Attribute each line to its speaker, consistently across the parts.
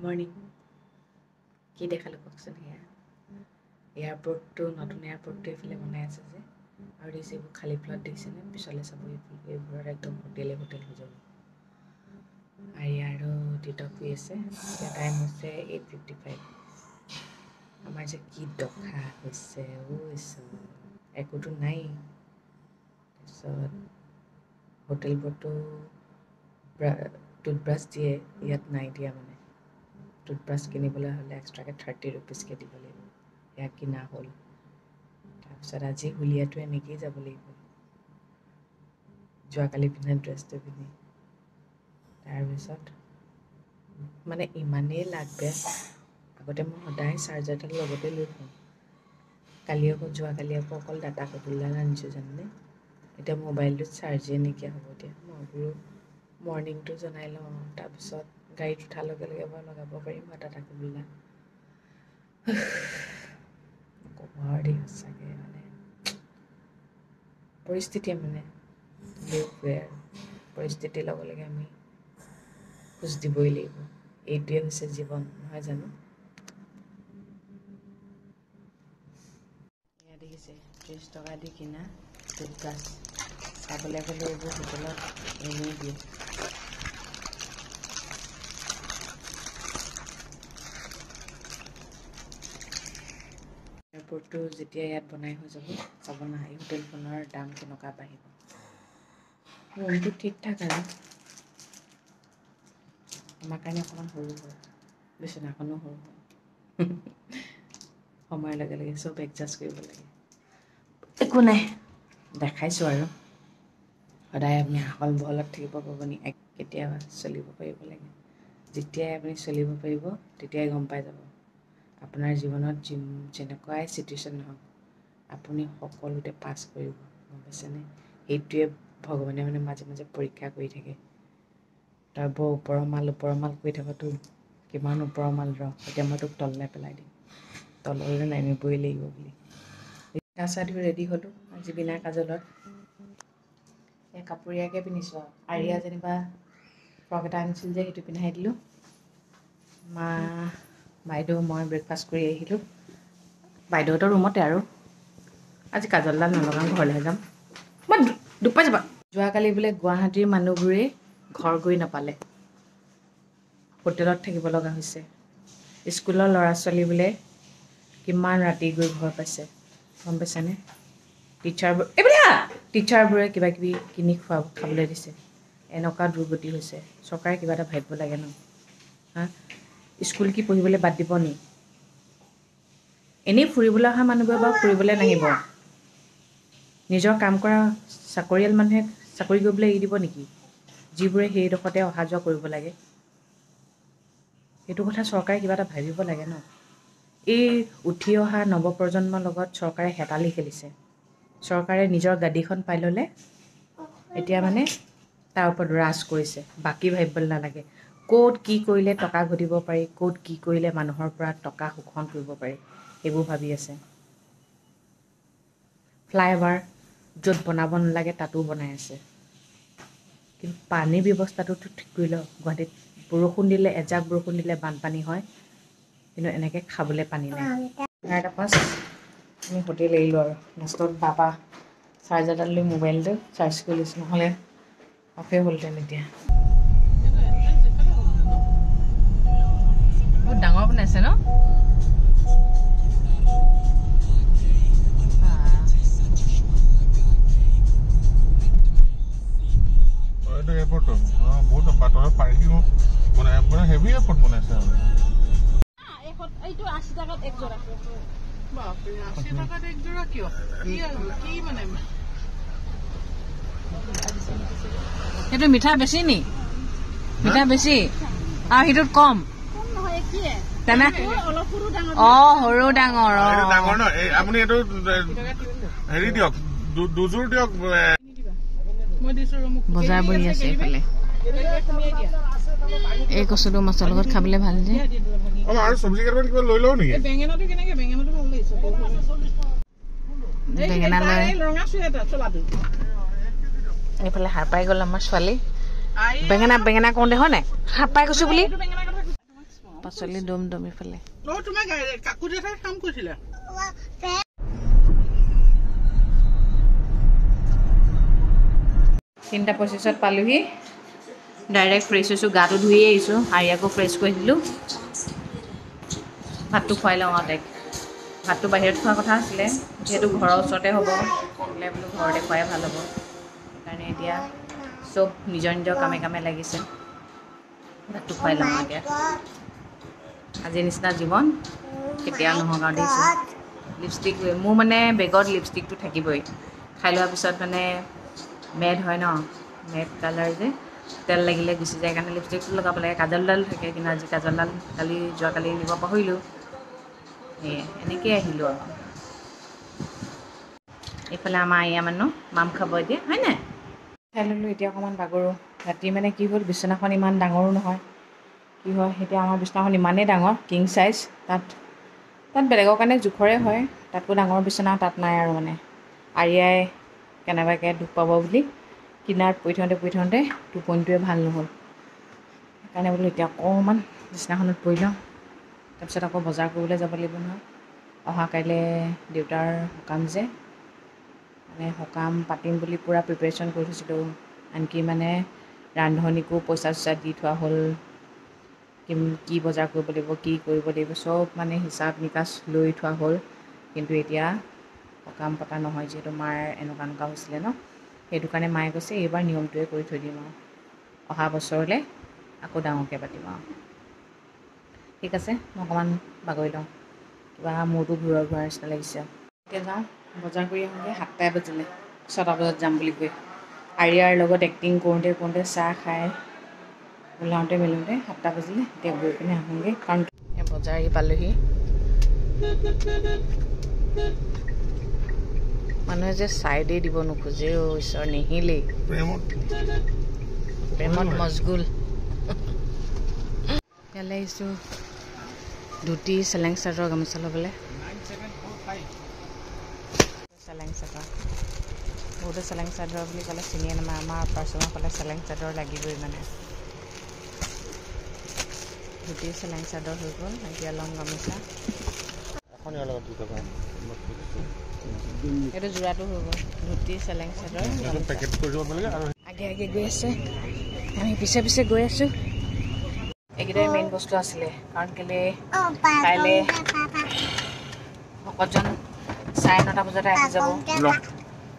Speaker 1: Morning কি দেখালো কওকচোন সেয়া এয়াৰপৰ্টটো নতুন এয়াৰপৰ্টটো এইফালে বনাই আছে যে আৰু এইবোৰ খালী প্লট দেখিছেনে পিছলৈ চাব এইবোৰত একদম হোটেল হৈ যাব আৰু টিটক শুই আছে এতিয়া টাইম হৈছে 8:55 আমাৰ যে কি দখা হৈছে একোতো নাই তাৰপিছত হোটেলবোৰতো টুথব্ৰাছ দিয়ে ইয়াত নাই দিয়া মানে টুথব্ৰাছ কিনিবলৈ হ'লে এক্সট্ৰাকৈ 30 rupeesকৈ দিব লাগিব ইয়াক কিনা হ'ল তাৰপিছত আজি হুলীয়াটো এনেকৈয়ে যাব লাগিব যোৱাকালি পিন্ধা ড্ৰেছটো পিন্ধি তাৰপিছত মানে ইমানেই লাগ বেয়া আগতে মই সদায় চাৰ্জাৰডাল লগতে লৈ ফুৰোঁ যোৱাকালি আকৌ অকল ডাটা কেবুলডাল আনিছোঁ জানেনে এতিয়া মোবাইলটোত চাৰ্জেই নাইকিয়া হ'ব এতিয়া মই বোলো মৰ্ণিংটো জনাই লওঁ তাৰপিছত গাড়ীত উঠাৰ লগে লগে মই লগাব পাৰিম ডাটা কেবুলডাল ক'বৰ দেই সঁচাকৈ মানে পৰিস্থিতি মানে আৰু পৰিস্থিতিৰ লগে লগে আমি খোজ দিবই লাগিব এইটোৱে হৈছে জীৱন নহয় জানো এয়া দেখিছে 30 টকা দি কিনা টুথব্ৰাছ চাবলৈ গ'লে এইবোৰ হোটেলত এনেই দিয়ে এয়াৰপৰ্টটো যেতিয়া ইয়াত বনাই হৈ যাব চাব না এই হোটেলখনৰ দাম কেনেকুৱা বাঢ়িব ৰুমটো ঠিক ঠাক আৰু আমাৰ কাৰণে অকণমান সৰু হয় বিচনাখনো সৰু হয় সময়ৰ লগে লগে চব এডজাষ্ট কৰিব লাগে একো নাই দেখাইছোঁ আৰু সদায় আপুনি আহল বহলত থাকিব পাব নি কেতিয়াবা চলিব পাৰিব লাগে যেতিয়াই আপুনি চলিব পাৰিব তেতিয়াই গম পাই যাব আপোনাৰ জীৱনত যেনেকুৱাই চিটুৱেশ্যন নহওক আপুনি সকলোতে পাছ কৰিব গম পাইছেনে সেইটোৱে ভগৱানে মানে মাজে মাজে পৰীক্ষা কৰি থাকে তই বৰ ওপৰৰ মাল কৰি থাকোঁতো কিমান ওপৰৰ মাল এতিয়া মই তোক তললৈ পেলাই দিম তললৈ নামিবই লাগিব বুলি গা চা ধুই ৰেডি হ'লোঁ আজি বিনা কাজলত এই কাপোৰীয়াকৈ পিন্ধিছোঁ আৰু আৰিয়া যেনিবা ফ্ৰক এটা আনিছিল যে সেইটো পিন্ধাই দিলোঁ বাইদেউ মই ব্ৰেকফাষ্ট কৰি আহিলোঁ বাইদেউহঁতৰ ৰুমতে আৰু আজি কাজলডাল নলগাওঁ ঘৰলৈ যাম মই দুপাই যাবা যোৱাকালি বোলে গুৱাহাটীৰ মানুহবোৰে ঘৰ গৈ নাপালে হোটেলত থাকিব লগা হৈছে স্কুলৰ ল'ৰা ছোৱালী বোলে কিমান ৰাতি গৈ ঘৰ পাইছে গম পাইছেনে টিচাৰবোৰে কিবা কিবি কিনি খাবলৈ দিছে এনেকুৱা দুৰ্গতি হৈছে চৰকাৰে কিবা এটা ভাবিব লাগে ন স্কুল কি পঢ়িবলৈ বাদ দিব নি এনেই ফুৰিবলৈ অহা মানুহবোৰে বাৰু ফুৰিবলৈ নাহিব নিজৰ কাম কৰা চাকৰিয়াল মানুহে চাকৰি কৰিবলৈ এৰি দিব নেকি যিবোৰে সেইডোখৰতে অহা যোৱা কৰিব লাগে সেইটো কথা চৰকাৰে কিবা এটা ভাবিব লাগে ন এই উঠি অহা নৱপ্ৰজন্মৰ লগত চৰকাৰে হেতালি খেলিছে চৰকাৰে নিজৰ গাদীখন পাই ল'লে এতিয়া মানে তাৰ ওপৰত ৰাজ কৰিছে বাকী ভাবিবলৈ নালাগে ক'ত কি কৰিলে টকা ঘটিব পাৰি ক'ত কি কৰিলে মানুহৰ পৰা টকা শোষণ কৰিব পাৰি সেইবোৰ ভাবি আছে ফ্লাইঅভাৰ য'ত বনাব নালাগে তাতো বনাই আছে কিন্তু পানীৰ ব্যৱস্থাটোতো ঠিক কৰি লওক গুৱাহাটীত বৰষুণ দিলে এজাক বৰষুণ দিলে বানপানী হয় কিন্তু এনেকৈ খাবলৈ পানী নাই 11:05 আমি হোটেল এৰিলোঁ আৰু লাষ্টত বাবা চাৰ্জাৰডাল লৈ মোবাইলটো চাৰ্জ কৰি লৈছোঁ নহ'লে অফেই হ'লহেঁতেন এতিয়া বহুত ডাঙৰ বনাইছে ন
Speaker 2: এয়াৰপৰ্ট বহুত বাটৰ পাৰ্কিং মানে হেভি এয়াৰপৰ্ট বনাইছে আৰু
Speaker 3: এইটো 80 টাকাত এক জোৰা বাপৰে 80 টাকাত এক জোৰা কিয় কি মানে সেইটো মিঠা বেছি নি মিঠা বেছি আৰু সেইটোত কম নহয় কি তেনে অলপ সৰু ডাঙৰ সৰু ডাঙৰ
Speaker 2: ডাঙৰ ন আপুনি এইটো হেৰি দিয়ক দুযোৰ দিয়ক
Speaker 1: বজাৰ বহি আছে এইফালে এই কচুটো মাছৰ লগত খাবলৈ ভাল যে
Speaker 2: আৰু চব্জি কেইটামান কিবা লৈ লওঁ নেকি
Speaker 3: বেঙেনাটো কেনেকৈ বেঙেনাটো ভাল লাগিছে
Speaker 1: বেঙেনা লৈ এইফালে সাৰ পাই গ'ল আমাৰ ছোৱালী বেঙেনা কওঁতে হয় নাই সাৰ পাই গৈছো বুলি পাচলি দম দম ইফালে
Speaker 2: তোমাৰ কাকু দেখাই কাম কৰিছিলা
Speaker 1: 3:25 পালোহি ডাইৰেক্ট ফ্ৰেছ হৈছোঁ গাটো ধুইয়ে আহিছোঁ আৰিয়াকো ফ্ৰেছ কৰি দিলোঁ ভাতটো খুৱাই লওঁ তাইক ভাতটো বাহিৰত খোৱাৰ কথা আছিলে যিহেতু ঘৰৰ ওচৰতে হ'ব বোলে বোলো ঘৰতে খুৱাই ভাল হ'ব সেইকাৰণে এতিয়া চব নিজৰ নিজৰ কামে কামে লাগিছে ভাতটো খুৱাই লওঁ এতিয়া আজিৰ নিচিনা জীৱন কেতিয়াও নহওক আৰু দেখিছোঁ লিপষ্টিক মোৰ মানে বেগত লিপষ্টিকটো থাকিবই খাই লোৱাৰ পিছত মানে মেড হয় ন মেড কালাৰ যে তেল লাগিলে গুচি যায় কাৰণে লিপষ্টিকটো লগাব লাগে কাজলডাল থাকে কিন্তু আজি কাজলডাল যোৱাকালি নিব পাহৰিলোঁ সেয়ে এনেকৈ আহিলোঁ আৰু এইফালে আমাৰ আইয়া মানুহ মাম খাব এতিয়া হয় নাই খাই ল'লোঁ এতিয়া অকণমান বাগৰোঁ ৰাতি মানে কি হ'ল বিচনাখন ইমান ডাঙৰো নহয় কি হয় এতিয়া আমাৰ বিচনাখন ইমানেই ডাঙৰ কিং চাইজ তাত বেলেগৰ কাৰণে জোখৰে হয় তাতকৈ ডাঙৰ বিচনা তাত নাই আৰু মানে আৰিয়াই কেনেবাকৈ দুখ পাব বুলি কিনাৰত পৰি থওঁতে টোপনিটোৱে ভাল নহ'ল সেইকাৰণে বোলো এতিয়া অকণমান বিচনাখনত পৰি লওঁ তাৰপিছত আকৌ বজাৰ কৰিবলৈ যাব লাগিব নহয় অহা কাইলৈ দেউতাৰ সকাম যে মানে সকাম পাতিম বুলি পূৰা প্ৰিপেৰেশ্যন কৰি থৈছিলোঁ আনকি মানে ৰান্ধনীকো পইচা চইচা দি থোৱা হ'ল কি বজাৰ কৰিব লাগিব চব মানে হিচাপ নিকাচ লৈ থোৱা হ'ল কিন্তু এতিয়া সকাম পতা নহয় যিহেতু মাৰ এনেকুৱা হৈছিলে ন সেইটো কাৰণে মায়ে কৈছে এইবাৰ নিয়মটোৱে কৰি থৈ দিম আৰু অহা বছৰলৈ আকৌ ডাঙৰকৈ পাতিম আৰু ঠিক আছে মই অকণমান বাগৰি লওঁ কিবা মূৰটো ঘূৰোৱাৰ নিচিনা লাগিছে এতিয়া যাওঁ বজাৰ কৰি আহোঁগৈ 7টাই বাজিলে 6টা বজাত যাম বুলি কৈ আৰিয়াৰ লগত এক্টিং কৰোঁতে চাহ খাই ওলাওঁতে মেলোঁতে 7টা বাজিলে এতিয়া গৈ পিনে আহোঁগৈ কাৰণ বজাৰ পালোহি মানুহে যে চাইডেই দিব নোখোজে ঈশ্বৰ নিহিলেই প্ৰেমত মজগুল ইয়ালৈ আহিছোঁ ধুতি চেলেং চাদৰ গামোচা ল'বলৈ চেলেং চাদৰ বহুতো চেলেং চাদৰ বুলি ক'লে চিনিয়ে নাপায় আমাৰ পাৰ্চনৰ ক'লে চেলেং চাদৰ লাগিবই মানে ধুতি চেলেং চাদৰ হৈ গ'ল এতিয়া ল'ম গামোচা এইটো যোৰাটো হৈ গ'ল ধুতি চেলেং চাদৰ আগে গৈ আছে আমি পিছে গৈ আছোঁ এইকেইটাই মেইন বস্তু আছিলে কাৰণ কেলৈ কাইলৈ ভকতজন 9:30 বজাতে আহি যাব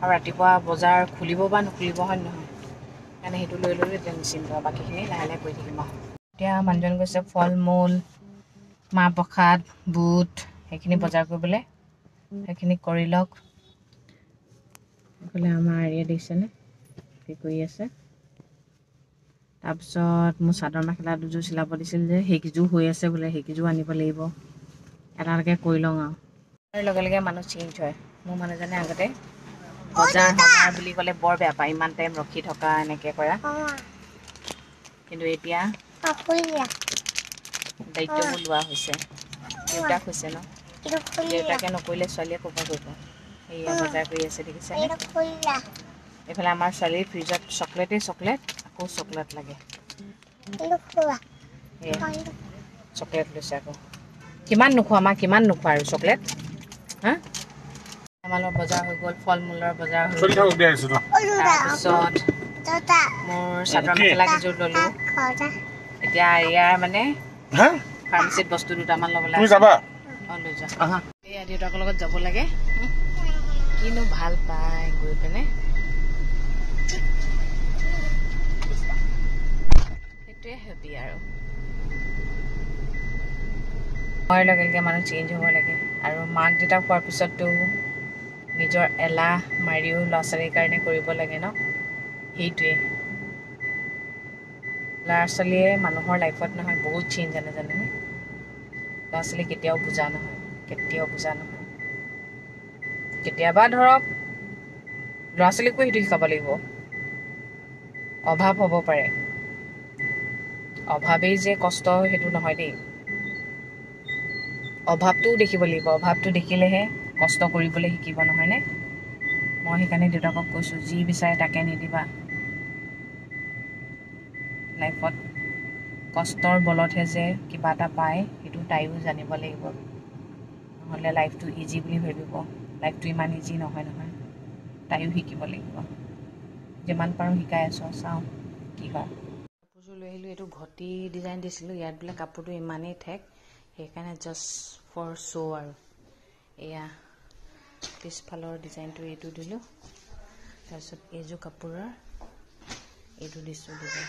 Speaker 1: আৰু ৰাতিপুৱা বজাৰ খুলিব বা নুখুলিব হয় নহয় সেইকাৰণে সেইটো লৈ ল'লোঁ এতিয়া নিশ্চিন্ত বাকীখিনি লাহে লাহে কৰি থাকিম আৰু এতিয়া মানুহজন গৈছে ফল মূল মাহ প্ৰসাদ বুট সেইখিনি বজাৰ কৰিবলৈ সেইখিনি কৰি লওক এইফালে আমাৰ এৰিয়া দেখিছেনে কি কৰি আছে তাৰপিছত মোৰ চাদৰ মেখেলা দুযোৰ চিলাব দিছিল যে সেইকেইযোৰ হৈ আছে বোলে সেইকেইযোৰ আনিব লাগিব এটালৈকে কৰি লওঁ আৰু লগে লগে মানুহ চেঞ্জ হয় মোৰ মানুহজনে আগতে বজাৰ সমাৰ বুলি ক'লে বৰ বেয়া পায় ইমান টাইম ৰখি থকা এনেকৈ কৰা কিন্তু এতিয়া দায়িত্ববোৰ লোৱা হৈছে দেউতাক হৈছে ন দেউতাকে নকৰিলে ছোৱালীয়ে ক'ব কৰিব সেয়া বজাৰ কৰি আছে দেখিছে এইফালে আমাৰ ছোৱালীৰ ফ্ৰিজত চকলেট আকৌ চকলেট লাগে চকলেট লৈছে আকৌ কিমান নোখোৱা আৰু চকলেট হা আমাৰ বজাৰ হৈ গ'ল ফল মূলৰ বজাৰ হৈ গ'ল তাৰপিছত মোৰ চাদৰ মেখেলা কেইযোৰ ল'লোঁ এতিয়া ইয়াৰ মানে ফাৰ্মাচীত বস্তু দুটামান ল'বলৈ লৈ যোৱা এয়া দেউতাকৰ লগত যাব লাগে কিনো ভাল পায় গৈ পিনে সেইটোৱে হেপি আৰু সময়ৰ লগে লগে মানুহ চেঞ্জ হ'ব লাগে আৰু মাক দেউতাক হোৱাৰ পিছততো নিজৰ এলাহ মাৰিও ল'ৰা ছোৱালীৰ কাৰণে কৰিব লাগে ন সেইটোৱে ল'ৰা ছোৱালীয়ে মানুহৰ লাইফত নহয় বহুত চেঞ্জ আনে জানেনে ল'ৰা ছোৱালী কেতিয়াও বুজা নহয় কেতিয়াবা ধৰক ল'ৰা ছোৱালীকো সেইটো শিকাব লাগিব অভাৱ হ'ব পাৰে অভাৱেই যে কষ্ট সেইটো নহয় দেই অভাৱটোও দেখিব লাগিব অভাৱটো দেখিলেহে কষ্ট কৰিবলৈ শিকিব নহয়নে মই সেইকাৰণে দেউতাকক কৈছোঁ যি বিচাৰে তাকে নিদিবা লাইফত কষ্টৰ বলতহে যে কিবা এটা পায় সেইটো তাইও জানিব লাগিব, নহ'লে লাইফটো ইজি বুলি ভাবিব। লাইফটো ইমান ইজি নহয় নহয়, তাইও শিকিব লাগিব। যিমান পাৰোঁ শিকাই আছোঁ, চাওঁ কি হয়। কাপোৰযোৰ লৈ আহিলোঁ, এইটো ঘটি ডিজাইন দিছিলোঁ। ইয়াত বোলে কাপোৰটো ইমানেই ঠেক, সেইকাৰণে জাষ্ট ফৰ শ্ব' আৰু। এয়া পিছফালৰ ডিজাইনটো এইটো দিলোঁ, তাৰপিছত এইযোৰ কাপোৰৰ এইটো দিছোঁ ডিজাইন।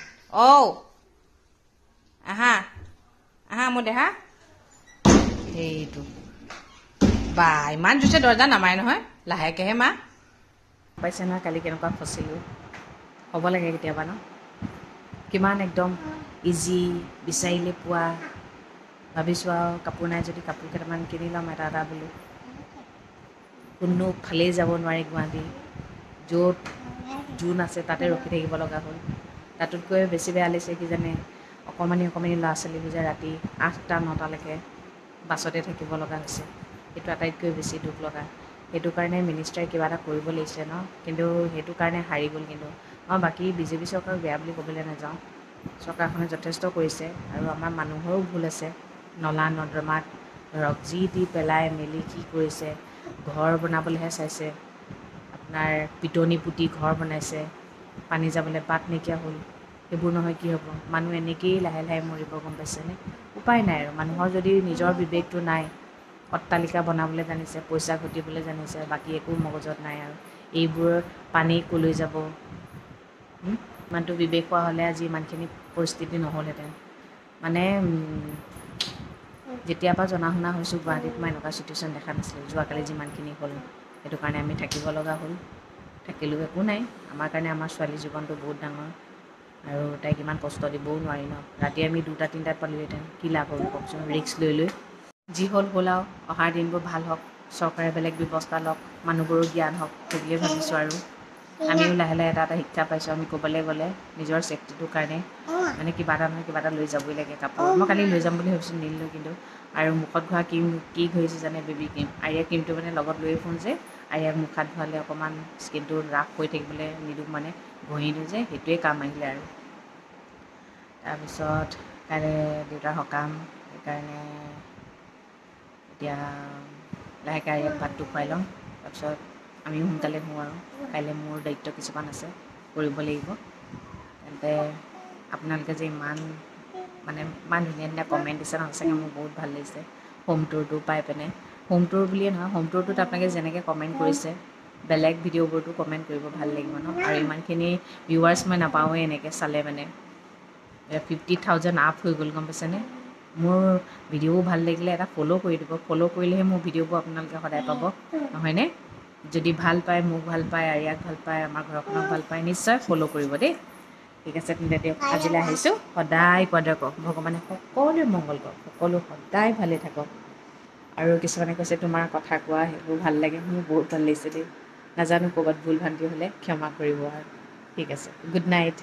Speaker 1: আহা আহা মোৰ দেহা, সেইটো বা ইমান জোৰছে দৰ্জা নামাৰে নহয়, লাহেকেহে মা। পাইছে নহয় কালি কেনেকুৱা ফচিলোঁ। হ'ব লাগে কেতিয়াবা ন, কিমান একদম ইজি, বিচাৰিলে পোৱা। ভাবিছোঁ আৰু কাপোৰ নাই যদি কাপোৰ কেইটামান কিনি ল'ম এটা এটা বোলো। কোনো ফালেই যাব নোৱাৰি গুৱাহাটী, য'ত জোন আছে তাতে ৰখি থাকিব লগা হ'ল। তাতোতকৈ বেছি বেয়া লাগিছে কি জানে, অকণমানি ল'ৰা ছোৱালীবোৰ যে ৰাতি 8টা 9টালৈকে বাছতে থাকিব লগা হৈছে। সেইটো আটাইতকৈ বেছি দুখ লগা। সেইটো কাৰণে মিনিষ্টাৰে কিবা এটা কৰিব লাগিছিলে ন, কিন্তু সেইটো কাৰণে হাৰি গ'ল। কিন্তু মই বাকী বিজেপি চৰকাৰক বেয়া বুলি ক'বলৈ নাযাওঁ, চৰকাৰখনে যথেষ্ট কৰিছে আৰু আমাৰ মানুহৰো ভুল আছে। নলা নৰ্দমাত ধৰক যি টি পেলাই মেলি কি কৰিছে, ঘৰ বনাবলৈহে চাইছে, আপোনাৰ পিটনি পুতি ঘৰ বনাইছে, পানী যাবলৈ বাট নাইকিয়া হ'ল। সেইবোৰ নহয় কি হ'ব, মানুহ এনেকৈয়ে লাহে লাহে মৰিব, গম পাইছেনে। উপায় নাই আৰু, মানুহৰ যদি নিজৰ বিবেকটো নাই, অট্টালিকা বনাবলৈ জানিছে, পইচা ঘটিবলৈ জানিছে, বাকী একো মগজত নাই আৰু। এইবোৰ পানী কলৈ যাব, ইমানটো বিবেক হোৱা হ'লে আজি ইমানখিনি পৰিস্থিতি নহ'লহেঁতেন। মানে যেতিয়াৰ পৰা জনা শুনা হৈছোঁ গুৱাহাটীত মই এনেকুৱা চিটুৱেশ্যন দেখা নাছিলোঁ। যোৱাকালি যিমানখিনি হ'ল, সেইটো কাৰণে আমি থাকিব লগা হ'ল। থাকিলেও একো নাই, আমাৰ কাৰণে আমাৰ ছোৱালীৰ জীৱনটো বহুত ডাঙৰ আৰু তাইক ইমান কষ্ট দিবও নোৱাৰি ন। ৰাতি আমি 2টা 3টাত পালোঁহেঁতেন, কি লাভ হ'ব কওকচোন, ৰিস্ক লৈ লৈ। যি হ'ল হ'ল আৰু, অহাৰ দিনবোৰ ভাল হওক, চৰকাৰে বেলেগ ব্যৱস্থা লওক, মানুহবোৰো জ্ঞান হওক, সেইবুলিয়ে ভাবিছোঁ আৰু। আমিও লাহে লাহে এটা এটা শিক্ষা পাইছোঁ। আমি ক'বলৈ গ'লে নিজৰ ছেফটিটোৰ কাৰণে মানে কিবা এটা নহয় কিবা এটা লৈ যাবই লাগে কাপোৰ। মই কালি লৈ যাম বুলি ভাবিছোঁ, নিনিলোঁ কিন্তু। আৰু মুখত ঘঁহা ক্ৰীম কি ঘঁহিছোঁ জানে, বেবী ক্ৰীম। আৰিয়া ক্ৰীমটো মানে লগত লৈয়ে ফুৰোঁ যে, আৰিয়াক মুখত ধোৱালে অকণমান স্কিনটো ৰাফ হৈ থাকিবলৈ নিদিওঁ, মানে ঘঁহি দিওঁ যে, সেইটোৱে কাম আহিলে আৰু। তাৰপিছত কাইলৈ দেউতাৰ সকাম, সেইকাৰণে এতিয়া লাহেকৈ আৰিয়াক ভাতটো খুৱাই ল'ম, তাৰপিছত আমিও সোনকালে শুওঁ আৰু। কাইলৈ মোৰ দায়িত্ব কিছুমান আছে, কৰিব লাগিব। তেন্তে আপোনালোকে যে ইমান ধুনীয়া ধুনীয়া কমেণ্ট দিছে ন, সঁচাকৈ মোৰ বহুত ভাল লাগিছে। হোম টুৰটো পাই পিনে, হোম টুৰ বুলিয়ে নহয়, হোম টুৰটোত আপোনালোকে যেনেকৈ কমেণ্ট কৰিছে, বেলেগ ভিডিঅ'বোৰতো কমেণ্ট কৰিব ভাল লাগিব ন। আৰু ইমানখিনি ভিউৱাৰ্ছ মই নাপাওঁৱেই এনেকৈ চালে মানে। 50,000 আপ হৈ গ'ল, গম পাইছেনে। মোৰ ভিডিঅ'ও ভাল লাগিলে এটা ফ'ল' কৰি দিব, ফ'ল' কৰিলেহে মোৰ ভিডিঅ'বোৰ আপোনালোকে সদায় পাব, নহয়নে। যদি ভাল পায়, মোক ভাল পায়, আৰিয়াক ভাল পায়, আমাৰ ঘৰখনক ভাল পায়, নিশ্চয় ফ'ল' কৰিব দেই। ঠিক আছে তেন্তে দিয়ক, আজিলৈ আহিছোঁ। সদায় পদে কওক, ভগৱানে সকলোৱে মংগল কৰক, সকলো সদায় ভালে থাকক। আৰু কিছুমানে কৈছে তোমাৰ কথা কোৱা সেইবোৰ ভাল লাগে, মোৰ বহুত ভাল লাগিছে দেই। নাজানো ক'ৰবাত ভুল ভ্ৰান্তি হ'লে ক্ষমা কৰিব আৰু। ঠিক আছে, গুড নাইট।